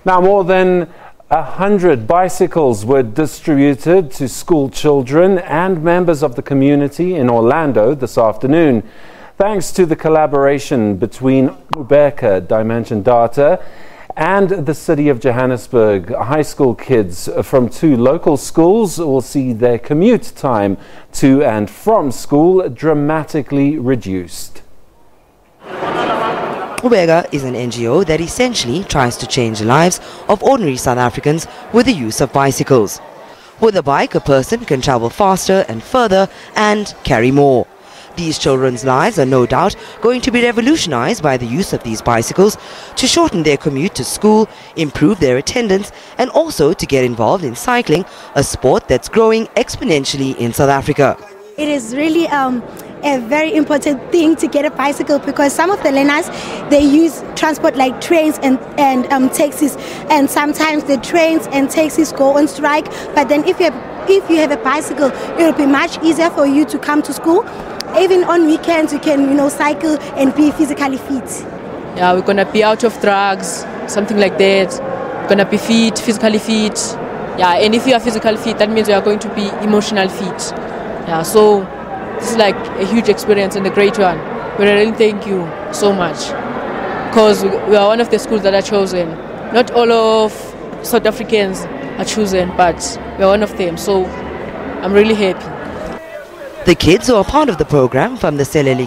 Now, more than 100 bicycles were distributed to school children and members of the community in Orlando this afternoon, thanks to the collaboration between Qhubeka Dimension Data and the City of Johannesburg. High school kids from 2 local schools will see their commute time to and from school dramatically reduced. Qhubeka is an NGO that essentially tries to change the lives of ordinary South Africans with the use of bicycles. With a bike, a person can travel faster and further and carry more. These children's lives are no doubt going to be revolutionized by the use of these bicycles to shorten their commute to school, improve their attendance, and also to get involved in cycling, a sport that's growing exponentially in South Africa. It is really a very important thing to get a bicycle, because some of the learners, they use transport like trains and taxis, and sometimes the trains and taxis go on strike. But then if you have a bicycle, it will be much easier for you to come to school. Even on weekends, you can cycle and be physically fit. Yeah, we're gonna be out of drugs, something like that. We're gonna be fit, physically fit. Yeah, and if you are physically fit, that means you are going to be emotionally fit. Yeah, so this is like a huge experience and a great one. But I really thank you so much, because we are one of the schools that are chosen. Not all of South Africans are chosen, but we are one of them. So I'm really happy. The kids who are part of the program from the Seleli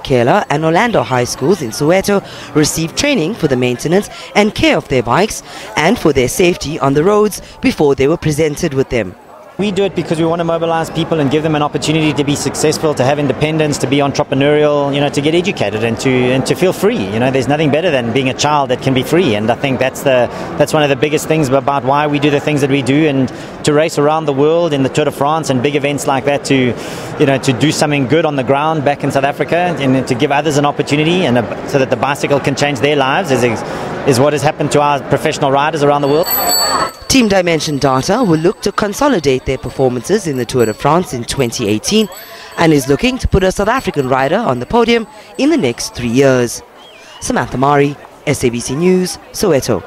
and Orlando high schools in Soweto received training for the maintenance and care of their bikes and for their safety on the roads before they were presented with them. We do it because we want to mobilize people and give them an opportunity to be successful, to have independence, to be entrepreneurial, to get educated and to feel free. There's nothing better than being a child that can be free, and I think that's one of the biggest things about why we do the things that we do, and to race around the world in the Tour de France and big events like that, to do something good on the ground back in South Africa, and to give others an opportunity, and so that the bicycle can change their lives is what has happened to our professional riders around the world. Team Dimension Data will look to consolidate their performances in the Tour de France in 2018 and is looking to put a South African rider on the podium in the next 3 years. Samantha Mari, SABC News, Soweto.